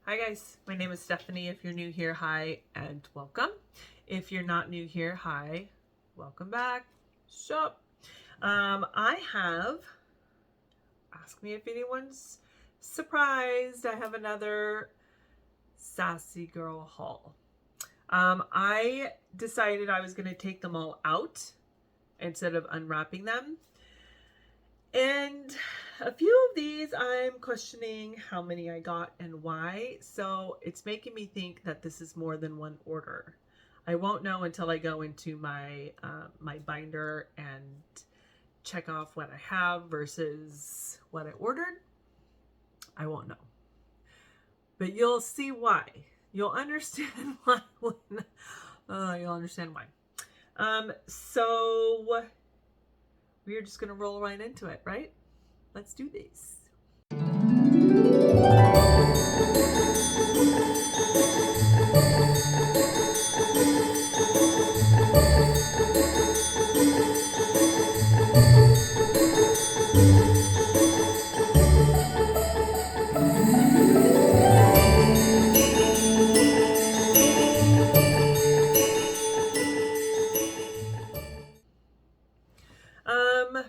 Hi guys, my name is Stephanie. If you're new here, hi and welcome. If you're not new here, hi, welcome back. So, I have, ask me if anyone's surprised, I have another Sassy Girl Haul. I decided I was going to take them all out instead of unwrapping them. And a few of these I'm questioning how many I got and why. So it's making me think that this is more than one order. I won't know until I go into my my binder and check off what I have versus what I ordered. I won't know. But you'll see why. You'll understand why. You'll understand why. So we're just going to roll right into it, right? Let's do this.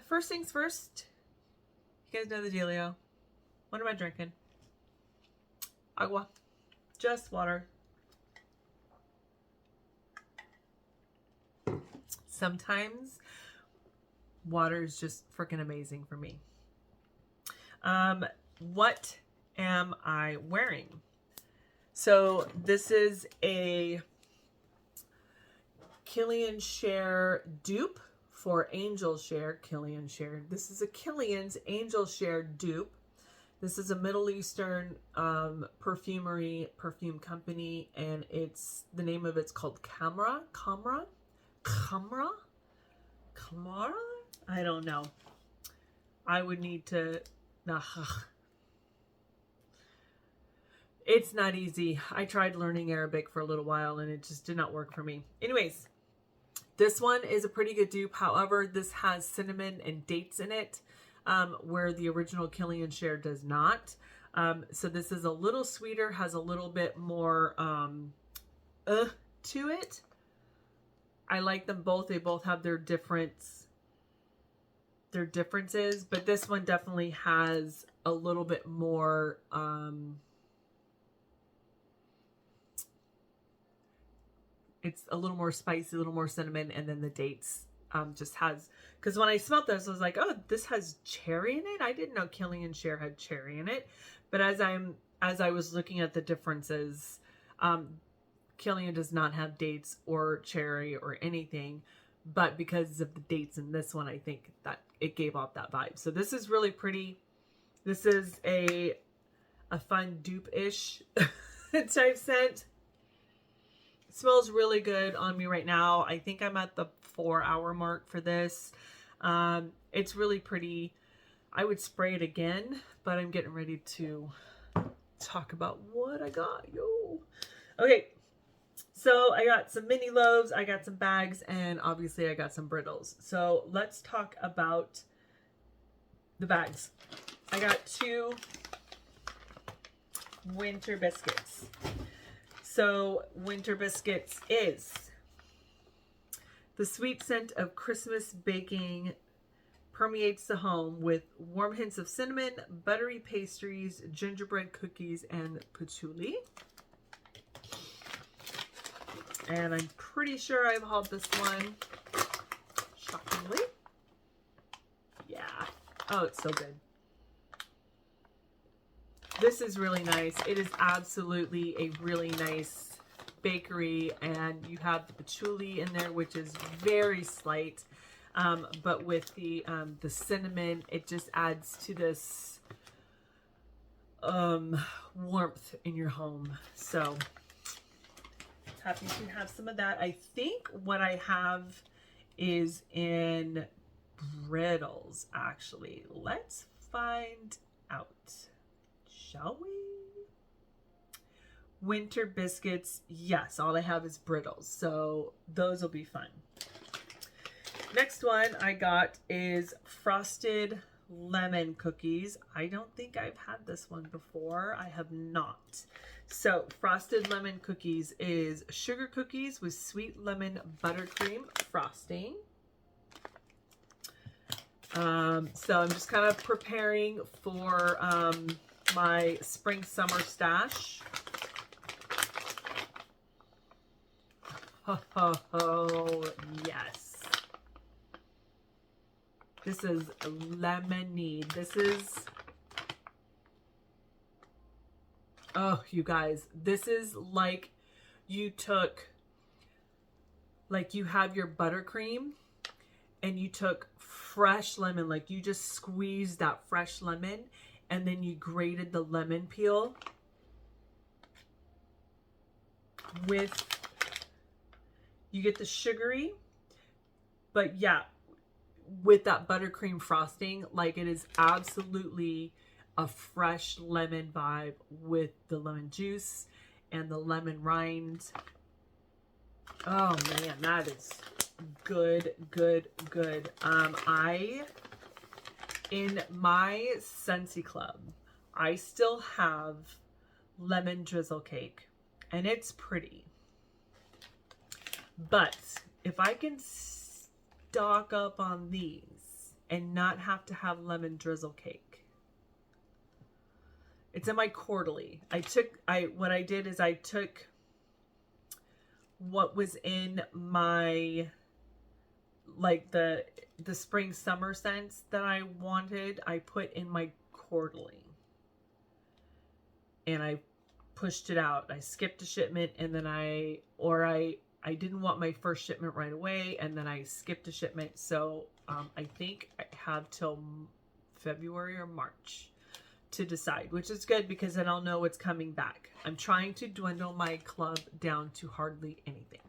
First things first, you guys know the dealio. What am I drinking? Agua. Just water. Sometimes water is just freaking amazing for me. What am I wearing? So this is a Killian Share dupe for Angel Share. Killian Share. This is a Killian's Angel Share dupe. This is a Middle Eastern perfume company, and the name of it's called Kamra. I don't know. I would need to. It's not easy. I tried learning Arabic for a little while, and it just did not work for me. Anyways. This one is a pretty good dupe. However, this has cinnamon and dates in it, where the original Killian Share does not. So this is a little sweeter, has a little bit more to it. I like them both. They both have their differences, but this one definitely has a little bit more it's a little more spicy, a little more cinnamon, and then the dates just has, because when I smelled this, I was like, oh, this has cherry in it. I didn't know Killian Share had cherry in it. But as I was looking at the differences, Killian does not have dates or cherry or anything. But because of the dates in this one, I think that it gave off that vibe. So this is really pretty. This is a fun dupe-ish type scent. Smells really good on me right now. I think I'm at the 4-hour mark for this. It's really pretty. I would spray it again, but I'm getting ready to talk about what I got. Okay, so I got some mini loaves, I got some bags, and obviously I got some brittles. So let's talk about the bags. I got 2 winter biscuits. So winter biscuits is the sweet scent of Christmas baking permeates the home with warm hints of cinnamon, buttery pastries, gingerbread cookies, and patchouli. And I'm pretty sure I've hauled this one. Shockingly. Yeah. Oh, it's so good. This is really nice. It is absolutely a really nice bakery, and you have the patchouli in there, which is very slight, but with the cinnamon, it just adds to this warmth in your home. So happy to have some of that. I think what I have is in brittles, actually. Let's find out. Shall we? Winter biscuits. Yes, all I have is brittles. So those will be fun. Next one I got is frosted lemon cookies. I don't think I've had this one before. I have not. So frosted lemon cookies is sugar cookies with sweet lemon buttercream frosting. So I'm just kind of preparing for my spring summer stash. Oh, yes. This is lemonade. This is, oh, you guys, this is like you took, like you have your buttercream and you took fresh lemon, like you just squeezed that fresh lemon and then you grated the lemon peel with, you get the sugary, but yeah, with that buttercream frosting, like it is absolutely a fresh lemon vibe with the lemon juice and the lemon rind. Oh man, that is good, good, good. In my Scentsy Club, I still have lemon drizzle cake and it's pretty. But if I can stock up on these and not have to have lemon drizzle cake, it's in my quarterly. What I did is I took what was in my, like the spring summer scents that I wanted, I put in my quarterly and I pushed it out. I skipped a shipment and then I didn't want my first shipment right away and then I skipped a shipment. So I think I have till February or March to decide, which is good because then I'll know what's coming back. I'm trying to dwindle my club down to hardly anything.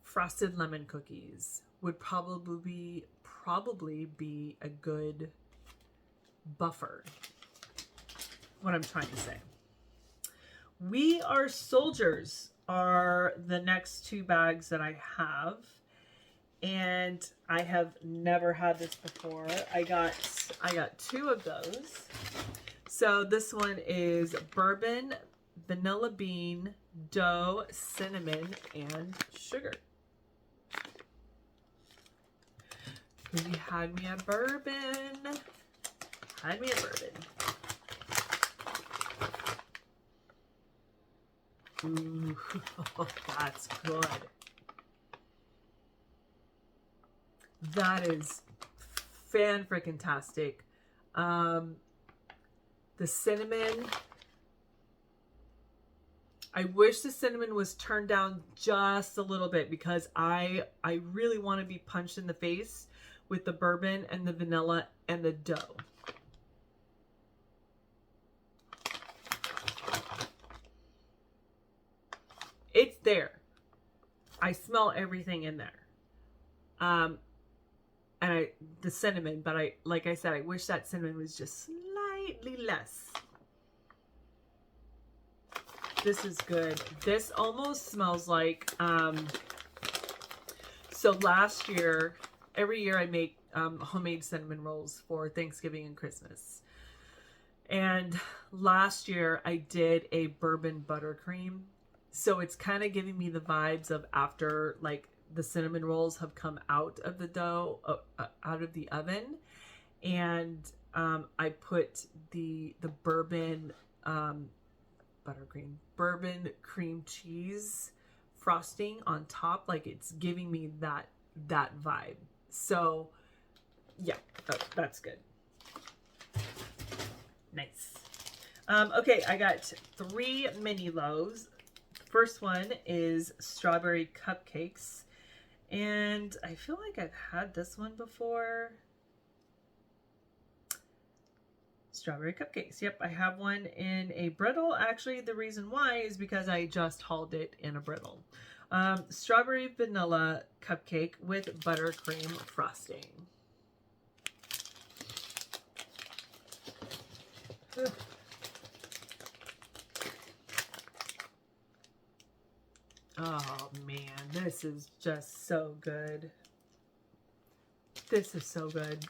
Frosted lemon cookies would probably be a good buffer. What I'm trying to say. We Are Soldiers are the next two bags that I have. And I have never had this before. I got two of those. So this one is bourbon, vanilla bean, dough, cinnamon, and sugar. You had me a bourbon. Had me a bourbon. Ooh, that's good. That is fan-freaking-tastic. The cinnamon. I wish the cinnamon was turned down just a little bit because I really want to be punched in the face with the bourbon and the vanilla and the dough. It's there. I smell everything in there. And the cinnamon, but like I said, I wish that cinnamon was just slightly less. This is good. This almost smells like, so last year, every year I make homemade cinnamon rolls for Thanksgiving and Christmas. And last year I did a bourbon buttercream. So it's kind of giving me the vibes of after like the cinnamon rolls have come out of the dough, out of the oven. And I put the bourbon buttercream, bourbon cream cheese frosting on top. Like it's giving me that vibe. So yeah, that's good. Nice. Okay, I got 3 mini loaves. First one is strawberry cupcakes. And I feel like I've had this one before. Strawberry cupcakes. Yep, I have one in a brittle. Actually, the reason why is because I just hauled it in a brittle. Strawberry vanilla cupcake with buttercream frosting. Ugh. Oh man, this is just so good. This is so good.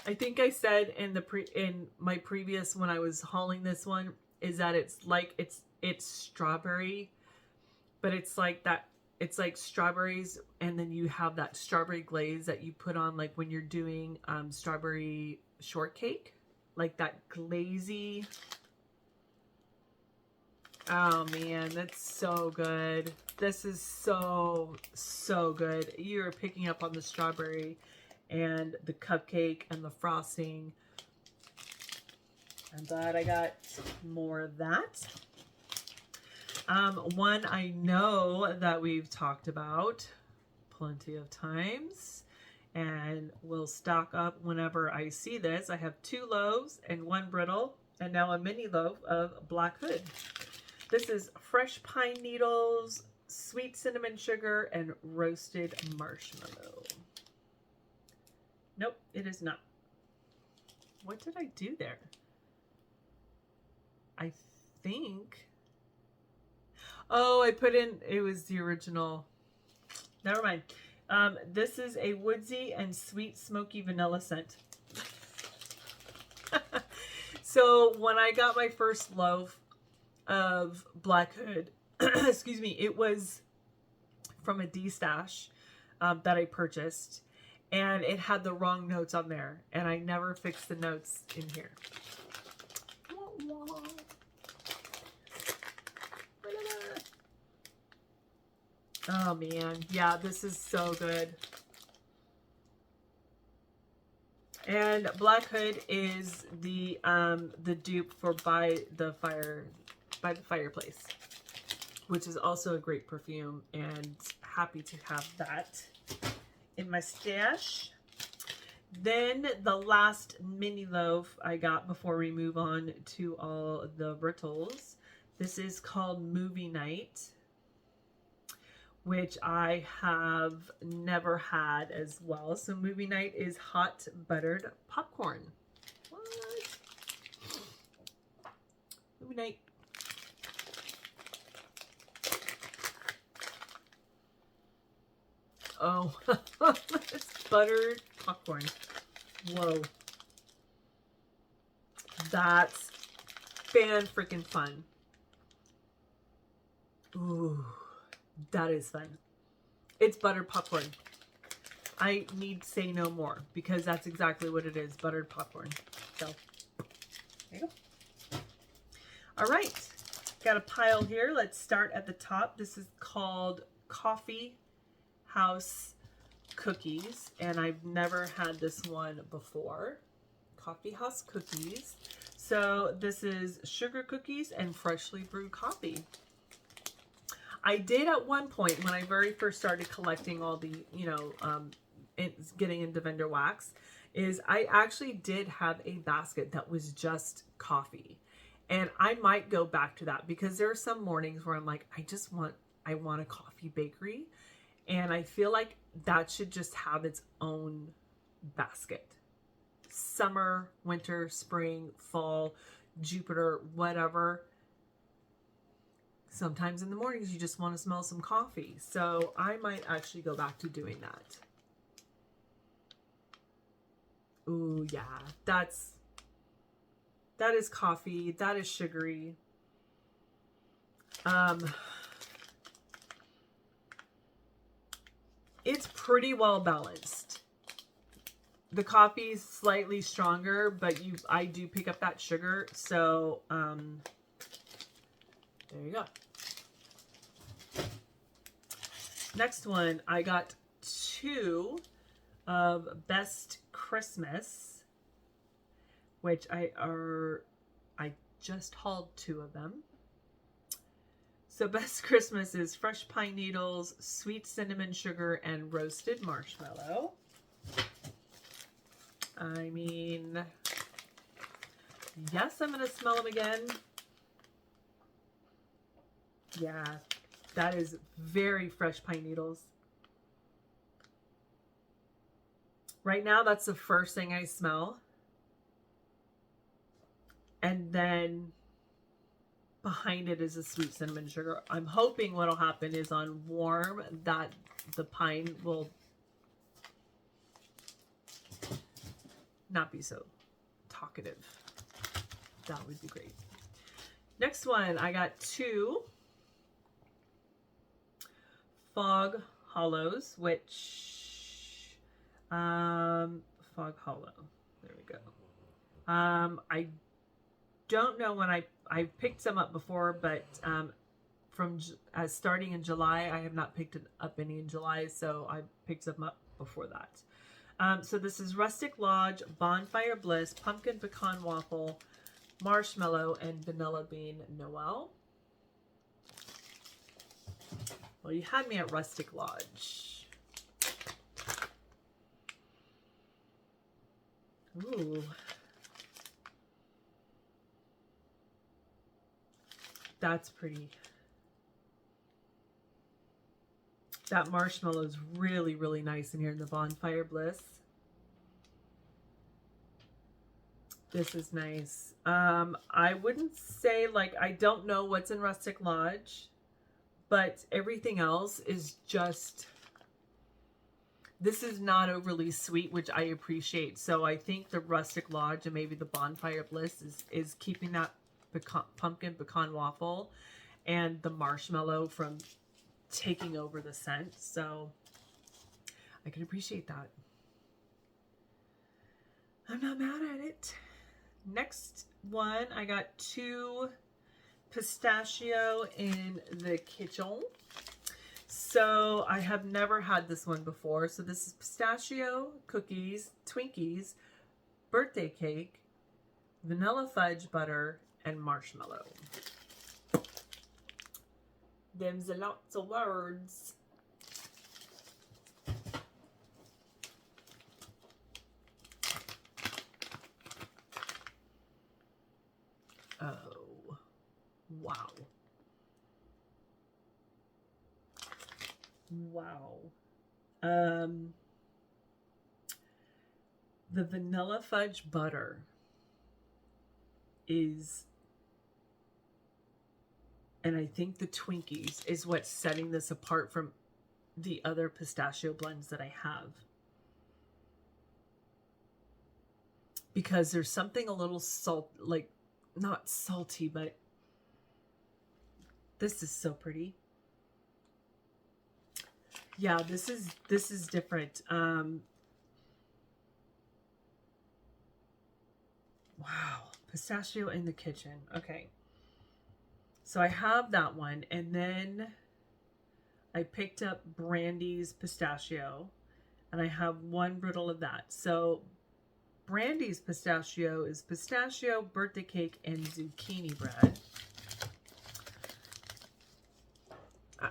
I think I said in my previous, when I was hauling this one, is that it's strawberry, but it's like that. It's like strawberries, and then you have that strawberry glaze that you put on, like when you're doing strawberry shortcake, like that glazy. Oh man, that's so good. This is so good. You're picking up on the strawberry and the cupcake and the frosting. I'm glad I got more of that. One I know that we've talked about plenty of times, and we'll stock up whenever I see this. I have 2 loaves and 1 brittle, and now a mini loaf of Black Hood. This is fresh pine needles, sweet cinnamon sugar, and roasted marshmallow. Nope, it is not. What did I do there? I think... Oh, I put in, it was the original. Never mind. This is a woodsy and sweet smoky vanilla scent. So when I got my first loaf of Black Hood, excuse me, it was from a D-stash that I purchased, and it had the wrong notes on there, and I never fixed the notes in here. Oh man, yeah, this is so good. And Black Hood is the dupe for By the Fireplace, which is also a great perfume, and happy to have that in my stash. Then the last mini loaf I got before we move on to all the brittles. This is called Movie Night, which I have never had as well. So Movie Night is hot buttered popcorn. What? Movie Night. Oh, it's buttered popcorn. Whoa. That's fan-freaking fun. Ooh. That is fun. It's buttered popcorn. I need say no more, because that's exactly what it is, buttered popcorn. So, there you go. All right. Got a pile here. Let's start at the top. This is called Coffee House Cookies, and I've never had this one before. Coffee House Cookies. So this is sugar cookies and freshly brewed coffee. I did at one point, when I very first started collecting all the, getting into vendor wax, is I actually did have a basket that was just coffee. And I might go back to that, because there are some mornings where I'm like, I want a coffee bakery. And I feel like that should just have its own basket. Summer, winter, spring, fall, Jupiter, whatever. Sometimes in the mornings you just want to smell some coffee. So I might actually go back to doing that. Ooh, yeah. That is coffee. That is sugary. It's pretty well balanced. The coffee is slightly stronger, but I do pick up that sugar. So, there you go. Next one, I got 2 of Best Christmas, which I just hauled 2 of them. So Best Christmas is fresh pine needles, sweet cinnamon sugar, and roasted marshmallow. I mean, yes, I'm going to smell them again. Yeah, that is very fresh pine needles. Right now, that's the first thing I smell. And then behind it is a sweet cinnamon sugar. I'm hoping what'll happen is on warm that the pine will not be so talkative. That would be great. Next one, I got 2 Fog Hollows, which Fog Hollow. There we go. I don't know when I picked some up before, but from starting in July, I have not picked up any in July, so I picked them up before that. So this is Rustic Lodge, Bonfire Bliss, Pumpkin Pecan Waffle, Marshmallow, and Vanilla Bean Noel. Well, you had me at Rustic Lodge. Ooh. That's pretty. That marshmallow is really, really nice in here in the Bonfire Bliss. This is nice. I wouldn't say, like, I don't know what's in Rustic Lodge, but everything else is just, this is not overly sweet, which I appreciate. So I think the Rustic Lodge and maybe the Bonfire Bliss is keeping that pumpkin pecan waffle and the marshmallow from taking over the scent. So I can appreciate that. I'm not mad at it. Next one, I got 2 pistachio in the kitchen. So I have never had this one before. So this is pistachio cookies, Twinkies, birthday cake, vanilla fudge butter, and marshmallow. Them's a lots of words. Oh, wow. Wow. The vanilla fudge butter is, and I think the Twinkies is what's setting this apart from the other pistachio blends that I have. Because there's something a little like not salty, but this is so pretty. Yeah, this is different. Wow, pistachio in the kitchen. Okay. So I have that one, and then I picked up Brandy's pistachio, and I have 1 brittle of that. So Brandy's pistachio is pistachio, birthday cake, and zucchini bread. I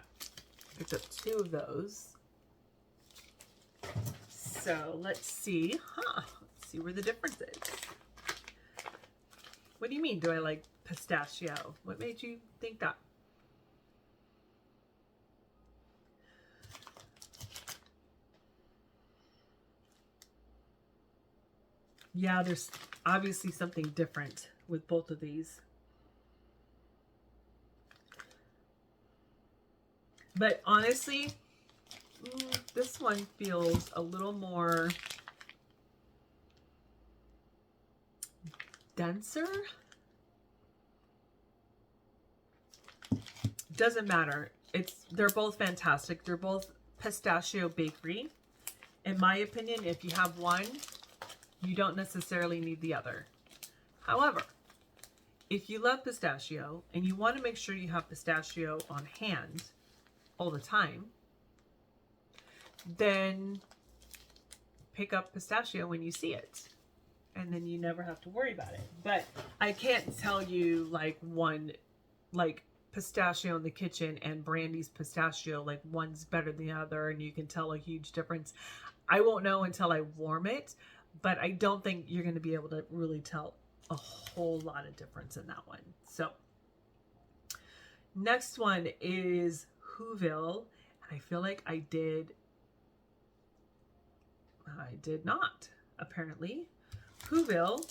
picked up 2 of those. So let's see. Let's see where the difference is. What do you mean, do I like pistachio? What made you think that? Yeah, there's obviously something different with both of these. But honestly, this one feels a little more denser. Doesn't matter. They're both fantastic. They're both pistachio bakery. In my opinion, if you have one, you don't necessarily need the other. However, if you love pistachio and you want to make sure you have pistachio on hand all the time, then pick up pistachio when you see it. And then you never have to worry about it. But I can't tell you like one, like pistachio in the kitchen and Brandy's pistachio, like one's better than the other and you can tell a huge difference. I won't know until I warm it, but I don't think you're going to be able to really tell a whole lot of difference in that one. So next one is Whoville. I feel like I did not, apparently. Whoville.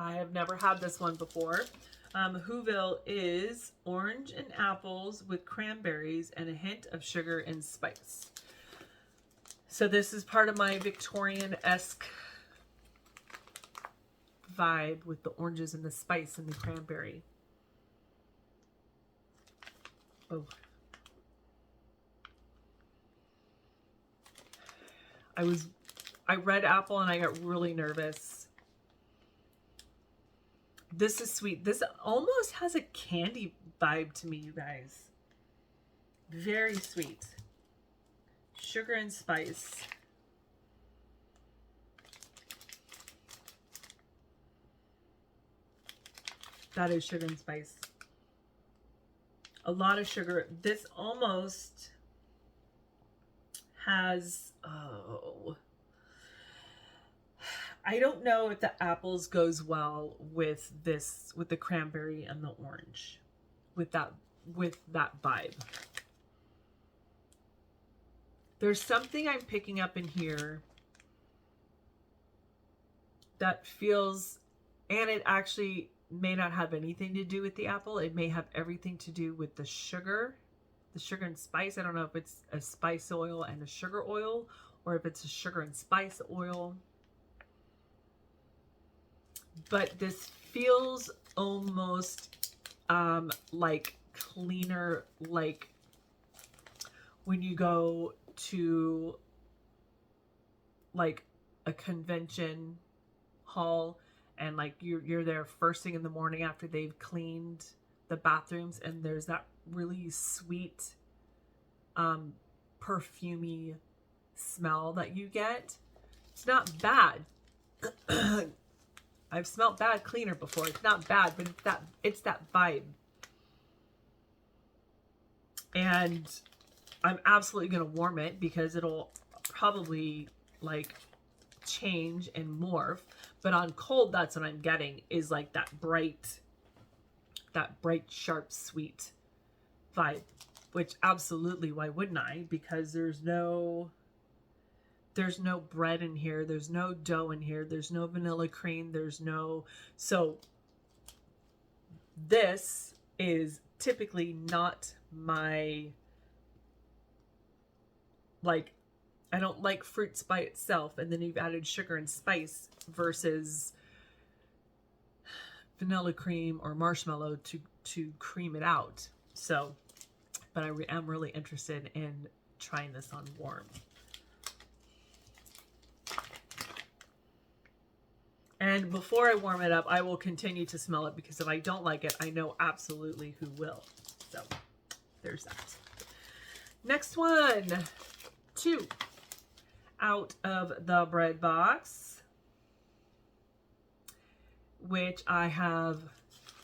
I have never had this one before. Whoville is orange and apples with cranberries and a hint of sugar and spice. So this is part of my Victorian-esque vibe with the oranges and the spice and the cranberry. Oh. I read apple and I got really nervous. This is sweet. This almost has a candy vibe to me, you guys. Very sweet. Sugar and spice. That is sugar and spice. A lot of sugar. This almost has, oh, I don't know if the apples goes well with this, with the cranberry and the orange, with that vibe. There's something I'm picking up in here that feels, and it actually may not have anything to do with the apple. It may have everything to do with the sugar and spice. I don't know if it's a spice oil and a sugar oil, or if it's a sugar and spice oil. But this feels almost like cleaner, like when you go to like a convention hall and like you're there first thing in the morning after they've cleaned the bathrooms, and there's that really sweet perfumey smell that you get. It's not bad. I've smelled bad cleaner before. It's not bad, but it's that vibe. And I'm absolutely going to warm it because it'll probably like change and morph. But on cold, that's what I'm getting, is like that bright, sharp, sweet vibe. Which absolutely, why wouldn't I? Because there's no bread in here. There's no dough in here. There's no vanilla cream. So this is typically not my, like, I don't like fruits by itself. And then you've added sugar and spice versus vanilla cream or marshmallow to cream it out. So, but I am really interested in trying this on warm. And before I warm it up, I will continue to smell it, because if I don't like it, I know absolutely who will. So there's that. Next one, 2 out of the bread box, which I have,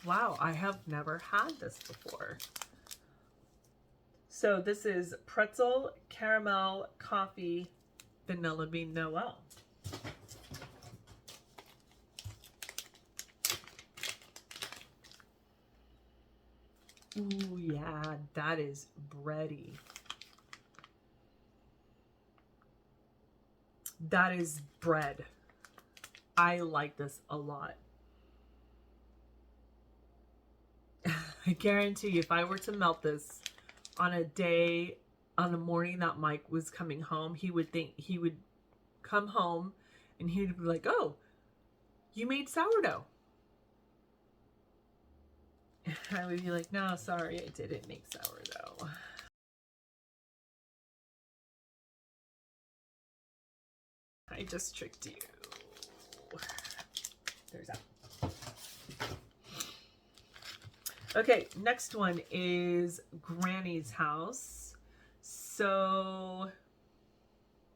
wow, I have never had this before. So this is pretzel, caramel, coffee, vanilla bean Noel. Ooh, yeah, that is bready. That is bread. I like this a lot. I guarantee you, if I were to melt this on a morning that Mike was coming home, he would come home and he would be like, oh, you made sourdough. I would be like, no, sorry, I didn't make sourdough. I just tricked you. There's that. Okay, next one is Granny's House. So,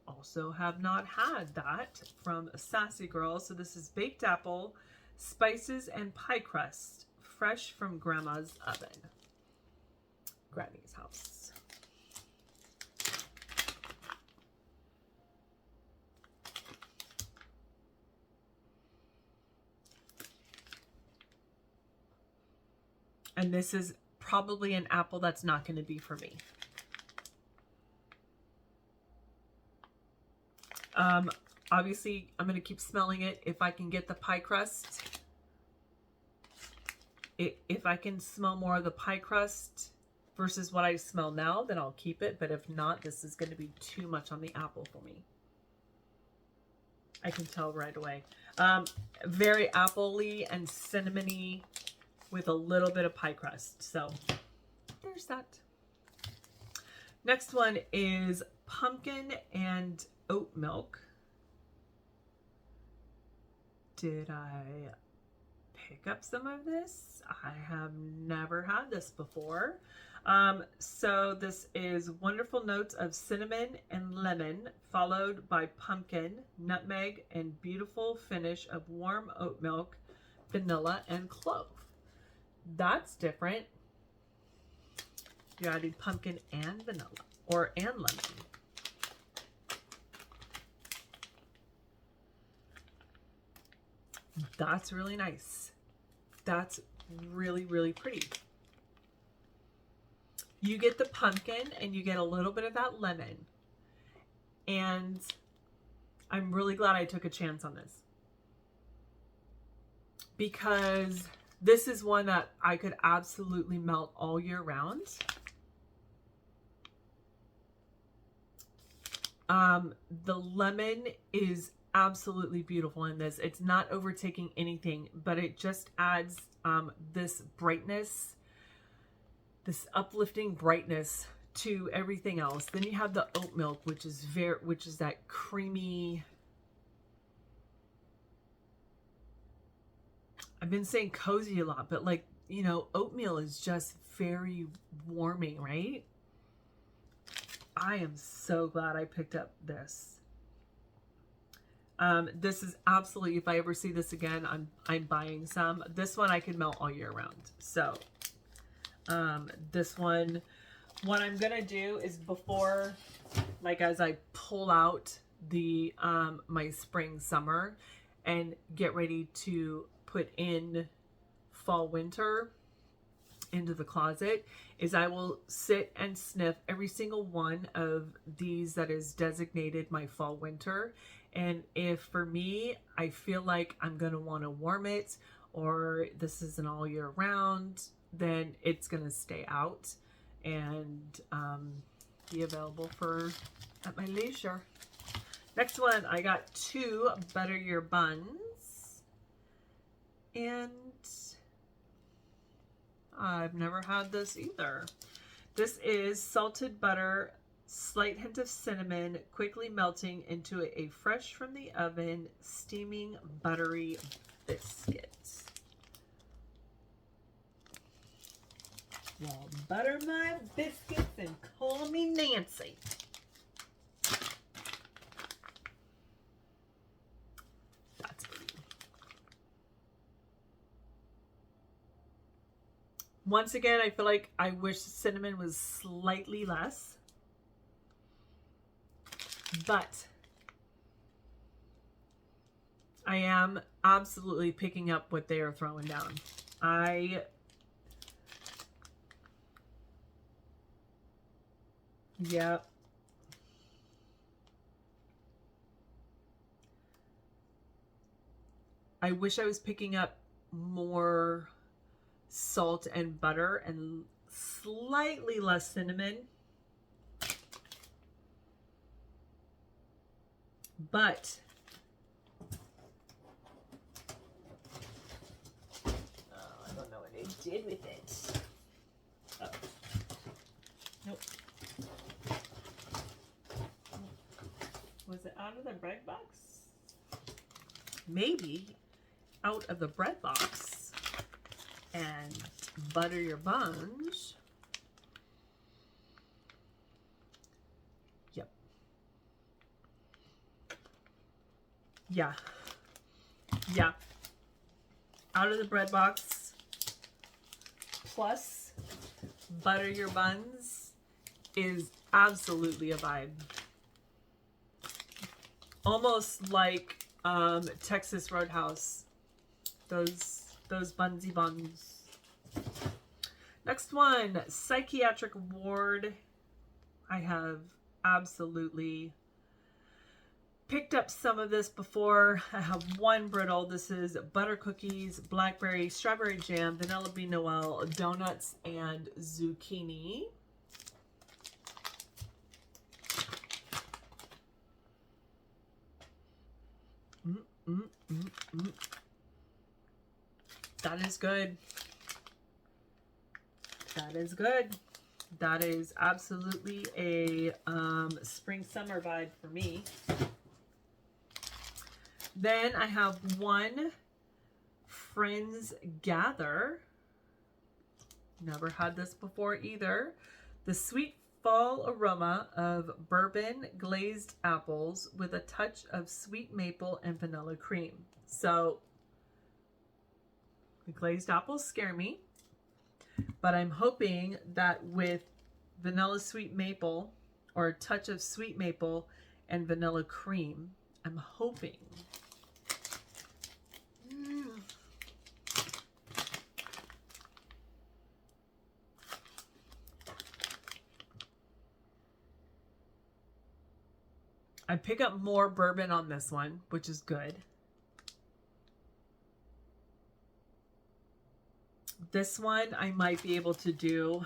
also have not had that from Sassy Girl. So this is baked apple, spices, and pie crust. Fresh from Grandma's oven. Granny's House. And this is probably an apple that's not going to be for me. Obviously, I'm going to keep smelling it. If I can get the pie crust, If I can smell more of the pie crust versus what I smell now, then I'll keep it. But if not, this is going to be too much on the apple for me. I can tell right away. Very apple-y and cinnamony with a little bit of pie crust. So there's that. Next one is pumpkin and oat milk. Did I pick up some of this? I have never had this before. So this is wonderful notes of cinnamon and lemon, followed by pumpkin, nutmeg, and beautiful finish of warm oat milk, vanilla, and clove. That's different. You added pumpkin and vanilla, and lemon. That's really nice. That's really, really pretty. You get the pumpkin and you get a little bit of that lemon. And I'm really glad I took a chance on this, because this is one that I could absolutely melt all year round. The lemon is absolutely beautiful in this. It's not overtaking anything, but it just adds this brightness, this uplifting brightness to everything else. Then you have the oat milk, which is that creamy. I've been saying cozy a lot, but like, you know, oatmeal is just very warming, right? I am so glad I picked up this. This is absolutely, if I ever see this again, I'm buying some. This one I could melt all year round. So, this one, what I'm gonna do is before, like as I pull out the my spring summer and get ready to put in fall winter into the closet, is I will sit and sniff every single one of these that is designated my fall winter. And if for me, I feel like I'm going to want to warm it, or this is an all year round, then it's going to stay out and be available at my leisure. Next one, I got 2 Butter Your Buns. And I've never had this either. This is salted butter, slight hint of cinnamon, quickly melting into a fresh from the oven, steaming buttery biscuit. Well, butter my biscuits and call me Nancy. That's pretty. Once again, I feel like I wish cinnamon was slightly less. But I am absolutely picking up what they are throwing down. Yeah. I wish I was picking up more salt and butter and slightly less cinnamon. But I don't know what I did with it. Oh. Nope. Was it out of the bread box? Maybe out of the bread box. And butter your buns. Yep. Yeah. Yeah. Out of the bread box. Plus butter your buns is absolutely a vibe. Almost like Texas Roadhouse. Those bunsy buns. Next one, psychiatric ward. I have absolutely picked up some of this before. I have one brittle. This is butter cookies, blackberry, strawberry jam, vanilla bean noel, donuts, and zucchini. That is good. That is good. That is absolutely a spring summer vibe for me. Then I have one Friends Gather. Never had this before either. The sweet fall aroma of bourbon glazed apples with a touch of sweet maple and vanilla cream. So the glazed apples scare me, but I'm hoping that with vanilla sweet maple or a touch of sweet maple and vanilla cream, I'm hoping. I pick up more bourbon on this one, which is good. This one I might be able to do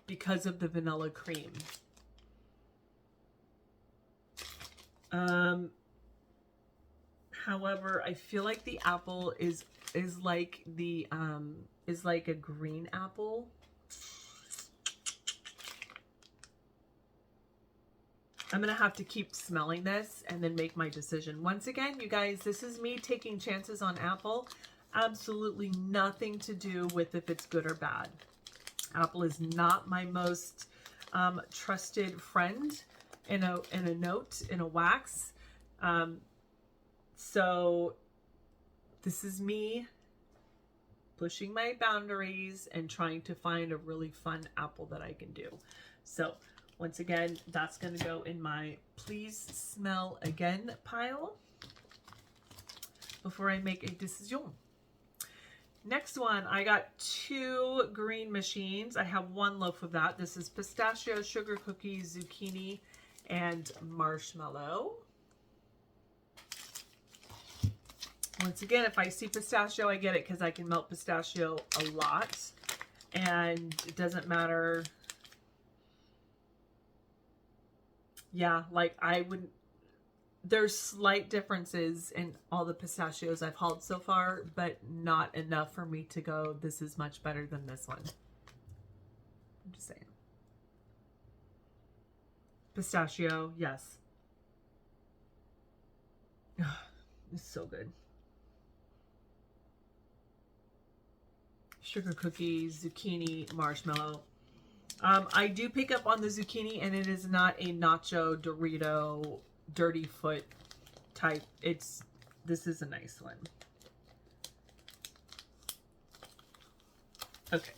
because of the vanilla cream. However, I feel like the apple is like the is like a green apple. I'm gonna have to keep smelling this and then make my decision. Once again, you guys, this is me taking chances on apple. Absolutely nothing to do with if it's good or bad. Apple is not my most trusted friend in a note, in a wax. So this is me pushing my boundaries and trying to find a really fun apple that I can do. So once again, that's going to go in my please smell again pile before I make a decision. Next one, I got 2 green machines. I have 1 loaf of that. This is pistachio, sugar cookies, zucchini, and marshmallow. Once again, if I see pistachio, I get it because I can melt pistachio a lot. And it doesn't matter. Yeah, like I wouldn't. There's slight differences in all the pistachios I've hauled so far, but not enough for me to go, this is much better than this one. I'm just saying. Pistachio, yes. It's so good. Sugar cookies, zucchini, marshmallow. I do pick up on the zucchini, and it is not a nacho Dorito dirty foot type. This is a nice one. Okay.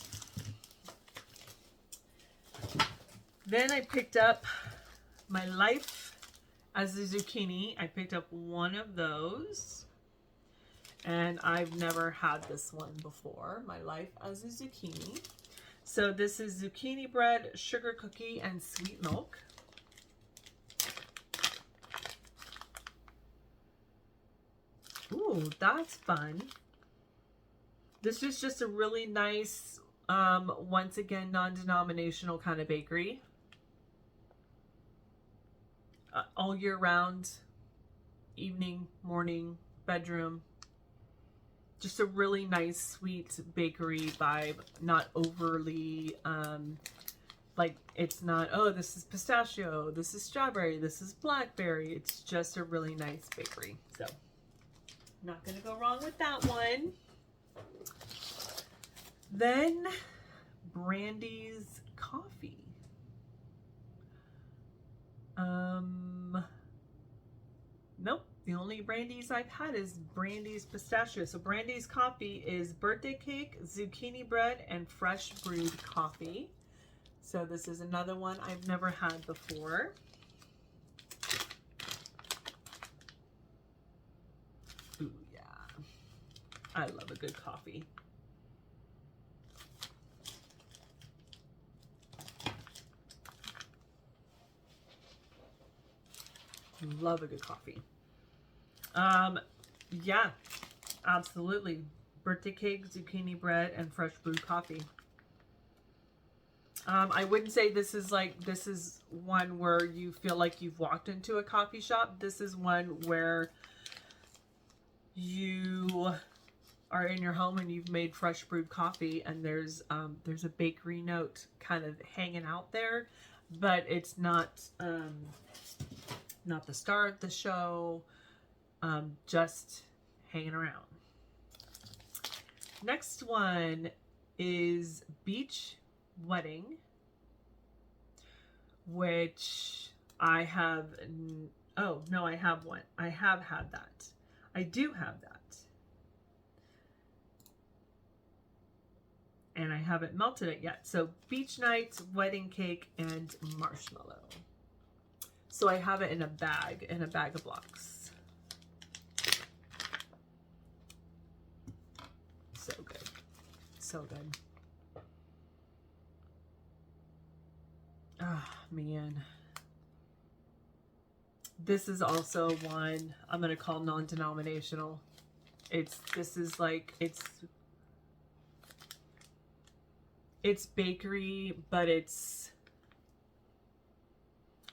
Then I picked up my Life as a Zucchini. I picked up one of those, and I've never had this one before. My Life as a Zucchini. So this is zucchini bread, sugar cookie, and sweet milk. Ooh, that's fun. This is just a really nice, once again, non-denominational kind of bakery. All year round, evening, morning, bedroom. Just a really nice, sweet bakery vibe. Not overly, like, it's not, oh, this is pistachio, this is strawberry, this is blackberry. It's just a really nice bakery. So, not going to go wrong with that one. Then, Brandy's Coffee. Nope. The only Brandy's I've had is Brandy's Pistachio. So Brandy's Coffee is birthday cake, zucchini bread, and fresh brewed coffee. So this is another one I've never had before. Ooh, yeah. I love a good coffee. Love a good coffee. Yeah, absolutely. Birthday cake, zucchini bread, and fresh brewed coffee. I wouldn't say this is one where you feel like you've walked into a coffee shop. This is one where you are in your home and you've made fresh brewed coffee, and there's a bakery note kind of hanging out there, but it's not the star of the show, just hanging around. Next one is Beach Wedding, which I have, oh no, I have one. I have had that. I do have that. And I haven't melted it yet. So beach nights, wedding cake, and marshmallow. So I have it in a bag of blocks. So good. So good. Ah, man. This is also one I'm going to call non-denominational. It's bakery, but it's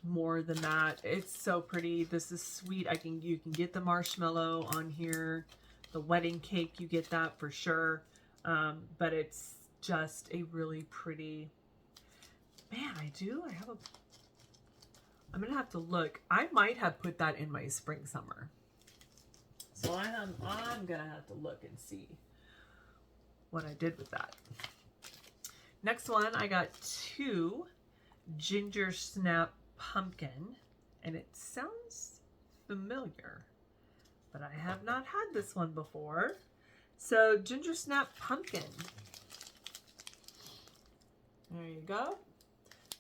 more than that. It's so pretty. This is sweet. You can get the marshmallow on here. The wedding cake, you get that for sure. But it's just a really pretty, man, I'm going to have to look. I might have put that in my spring summer. So I'm going to have to look and see what I did with that. Next one, I got 2 Ginger Snap Pumpkin, and it sounds familiar, but I have not had this one before. So Ginger Snap Pumpkin. There you go.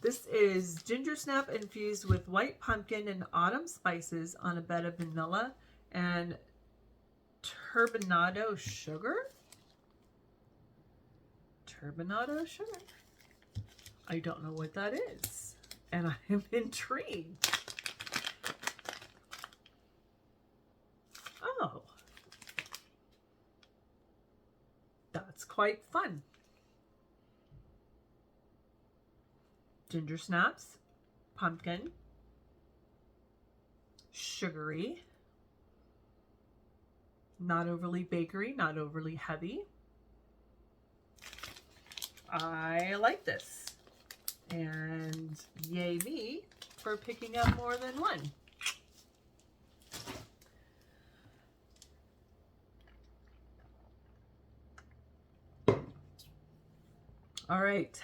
This is ginger snap infused with white pumpkin and autumn spices on a bed of vanilla and turbinado sugar. Turbinado sugar. I don't know what that is, and I am intrigued. Oh, that's quite fun. Ginger snaps, pumpkin, sugary, not overly bakery, not overly heavy. I like this, and yay me for picking up more than one. All right,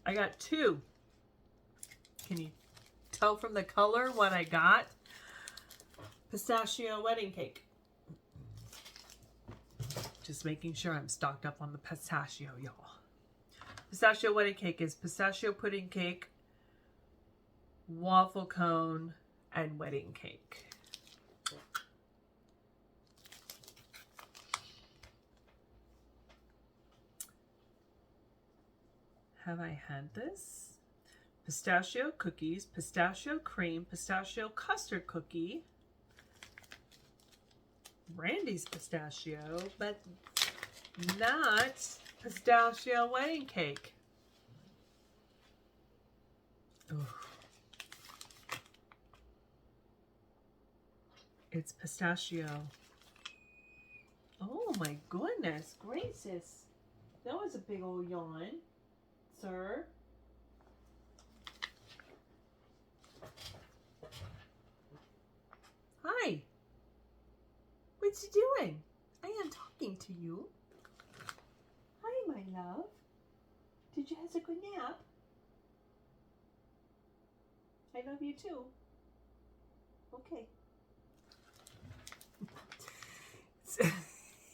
I got 2. Can you tell from the color what I got? Pistachio wedding cake. Just making sure I'm stocked up on the pistachio, y'all. Pistachio wedding cake is pistachio pudding cake, waffle cone, and wedding cake. Have I had this? Pistachio cookies, pistachio cream, pistachio custard cookie, Randy's pistachio, but not pistachio wedding cake. Ooh. It's pistachio. Oh my goodness gracious. That was a big old yawn, sir. Hi. What you doing? I am talking to you. Hi, my love. Did you have a good nap? I love you too. Okay.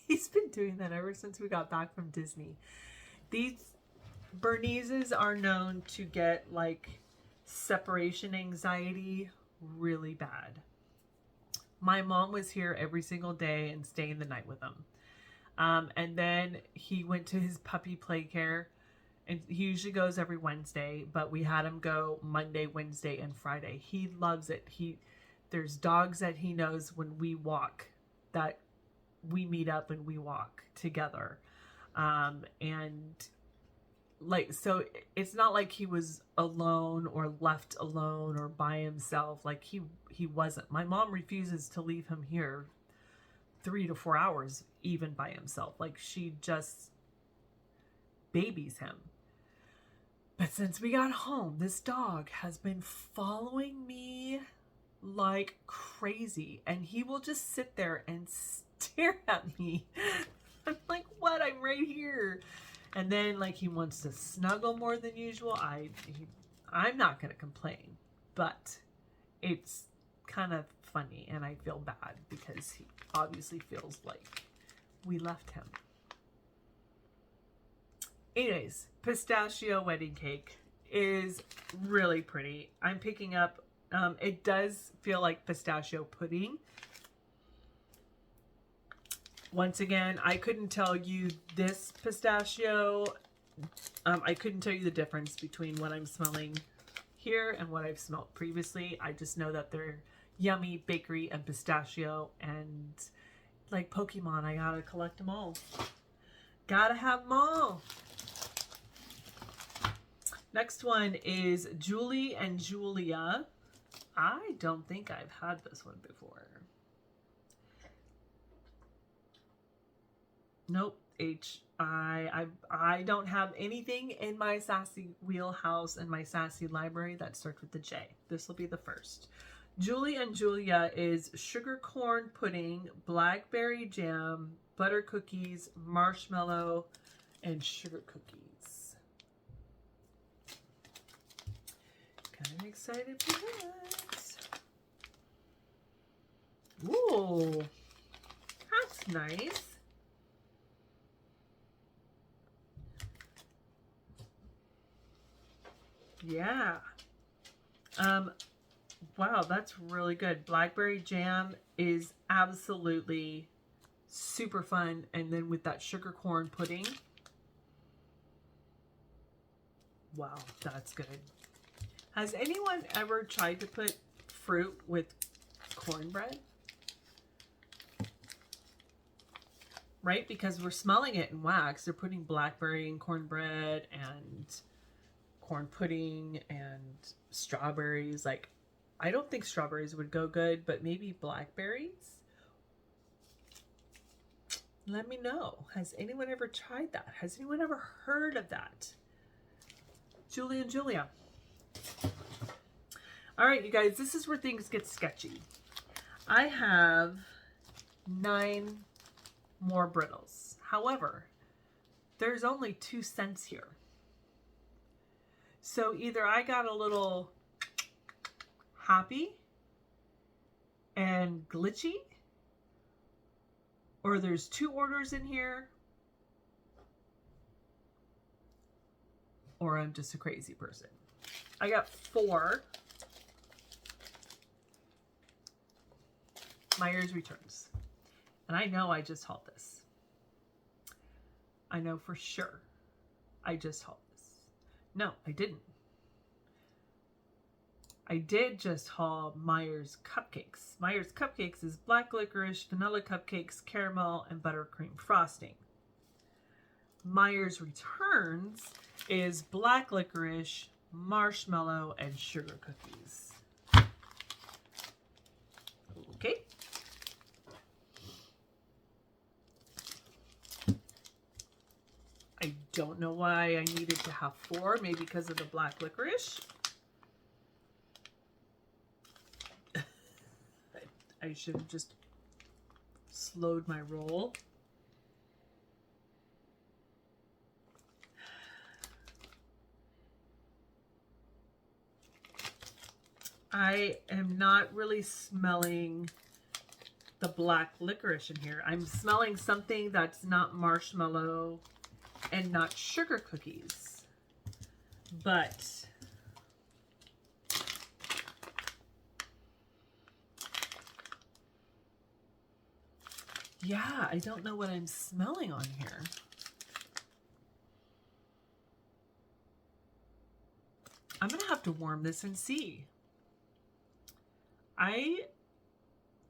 He's been doing that ever since we got back from Disney. These Berneses are known to get like separation anxiety really bad. My mom was here every single day and staying the night with him. And then he went to his puppy play care, and he usually goes every Wednesday, but we had him go Monday, Wednesday, and Friday. He loves it. There's dogs that he knows when we walk, that we meet up and we walk together. And like, so it's not like he was alone or left alone or by himself. Like he wasn't. My mom refuses to leave him here 3 to 4 hours even by himself. Like, she just babies him. But since we got home, this dog has been following me like crazy, and he will just sit there and stare at me. I'm like, what? I'm right here. And then, like, he wants to snuggle more than usual. I'm not going to complain, but it's kind of funny, and I feel bad because he obviously feels like we left him. Anyways, pistachio wedding cake is really pretty. I'm picking up, it does feel like pistachio pudding. Once again, I couldn't tell you this pistachio. I couldn't tell you the difference between what I'm smelling here and what I've smelled previously. I just know that they're yummy bakery and pistachio, and like Pokemon, I gotta collect them all. Gotta have them all. Next one is Julie and Julia. I don't think I've had this one before. Nope. I don't have anything in my Sassy wheelhouse and my Sassy library that starts with the J. This will be the first. Julie and Julia is sugar corn pudding, blackberry jam, butter cookies, marshmallow, and sugar cookies. Kind of excited for that. Ooh, that's nice. Yeah. Wow, that's really good. Blackberry jam is absolutely super fun. And then with that sugar corn pudding. Wow, that's good. Has anyone ever tried to put fruit with cornbread? Right? Because we're smelling it in wax. They're putting blackberry in cornbread and corn pudding and strawberries. Like, I don't think strawberries would go good, but maybe blackberries? Let me know. Has anyone ever tried that? Has anyone ever heard of that? Julie and Julia. All right, you guys, this is where things get sketchy. I have 9 more brittles. However, there's only 2 cents here. So either I got a little happy and glitchy, or there's 2 orders in here, or I'm just a crazy person. I got 4 Meyers returns. And I know I just hauled this. I know for sure I just hauled this. No, I didn't. I did just haul Meyers Cupcakes. Meyers Cupcakes is black licorice, vanilla cupcakes, caramel, and buttercream frosting. Meyers Returns is black licorice, marshmallow, and sugar cookies. Okay. I don't know why I needed to have 4. Maybe because of the black licorice. I should have just slowed my roll. I am not really smelling the black licorice in here. I'm smelling something that's not marshmallow and not sugar cookies. But yeah, I don't know what I'm smelling on here. I'm gonna have to warm this and see. I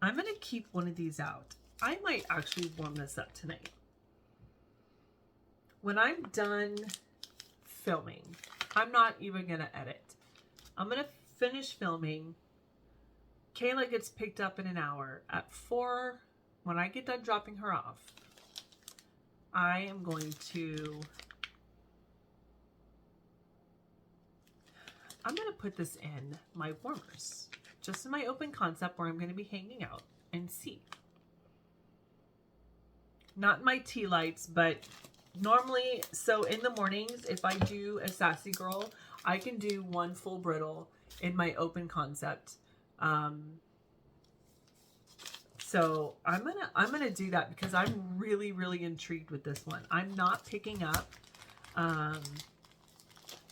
I'm going to keep one of these out. I might actually warm this up tonight. When I'm done filming, I'm not even going to edit. I'm going to finish filming. Kayla gets picked up in an hour. At 4, when I get done dropping her off, I am going to... I'm going to put this in my warmers. Just in my open concept where I'm going to be hanging out and see. Not my tea lights, but normally, so in the mornings, if I do a Sassy Girl, I can do 1 full brittle in my open concept. So I'm gonna do that because I'm really, really intrigued with this one. I'm not picking up,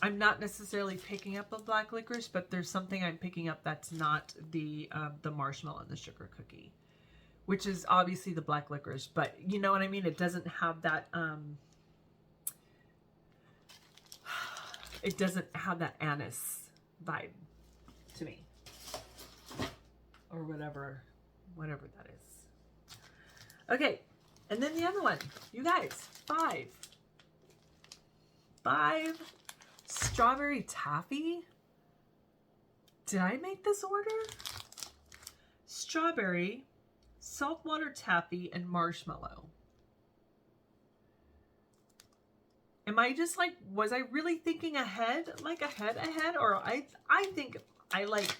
I'm not necessarily picking up a black licorice, but there's something I'm picking up that's not the marshmallow and the sugar cookie, which is obviously the black licorice, but you know what I mean? It doesn't have that, it doesn't have that anise vibe to me, or whatever that is. Okay, and then the other one, you guys, 5 strawberry taffy. Did I make this order? Strawberry, saltwater taffy, and marshmallow. Am I just like, was I really thinking ahead? Like ahead? Or I think I like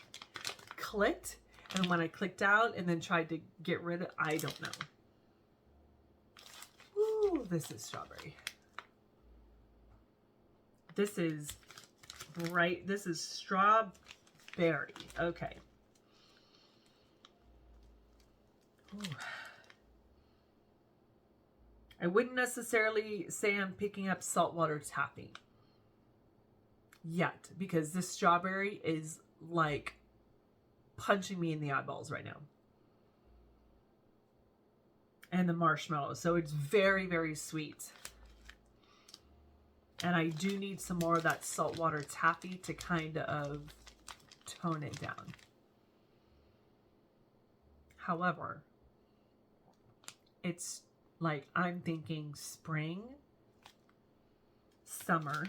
clicked, and when I clicked out and then tried to get rid of, I don't know. Ooh, this is strawberry. This is bright. This is strawberry. Okay. Ooh. I wouldn't necessarily say I'm picking up saltwater taffy yet, because this strawberry is like punching me in the eyeballs right now. And the marshmallow. So it's very, very sweet. And I do need some more of that saltwater taffy to kind of tone it down. However, it's like I'm thinking spring, summer,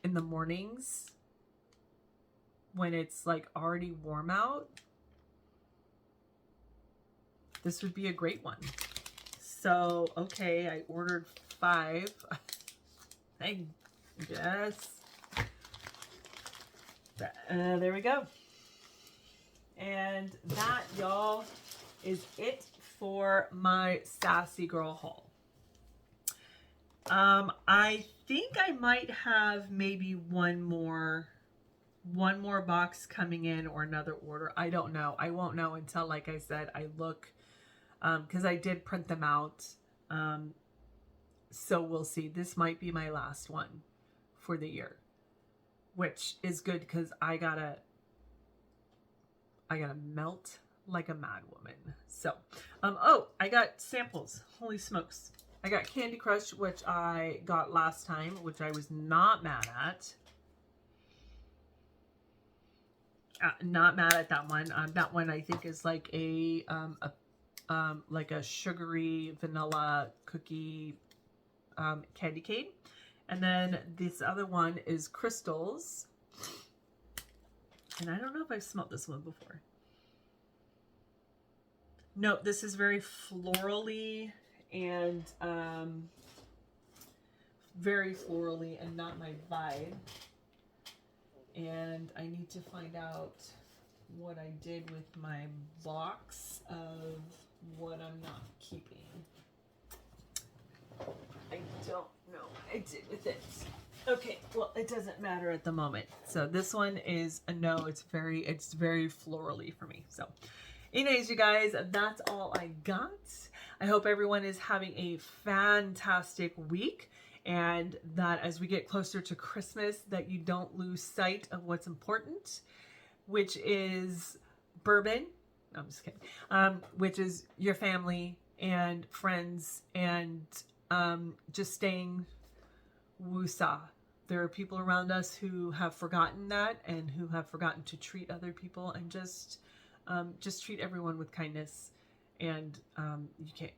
in the mornings when it's like already warm out. This would be a great one. So, okay, I ordered 5. I guess. There we go. And that, y'all, is it for my Sassy Girl haul. I think I might have maybe one more box coming in, or another order. I don't know. I won't know until, like I said, I look, because I did print them out. So we'll see. This might be my last one for the year, which is good because I gotta melt like a mad woman. So, oh, I got samples. Holy smokes. I got Candy Crush, which I got last time, which I was not mad at. Not mad at that one. That one I think is like a sugary vanilla cookie candy cane. And then this other one is Crystals. And I don't know if I've smelled this one before. No, this is very florally and not my vibe. And I need to find out what I did with my box of what I'm not keeping. I don't know what I did with it. Okay, well, it doesn't matter at the moment. So this one is a no. It's very florally for me. So anyways, you guys, that's all I got. I hope everyone is having a fantastic week, and that as we get closer to Christmas, that you don't lose sight of what's important, which is Bourbon. No, I'm just kidding. Which is your family and friends, and just staying woosah. There are people around us who have forgotten that, and who have forgotten to treat other people, and just Just treat everyone with kindness, and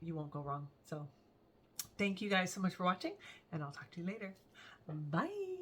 you won't go wrong. So thank you guys so much for watching, and I'll talk to you later. Bye.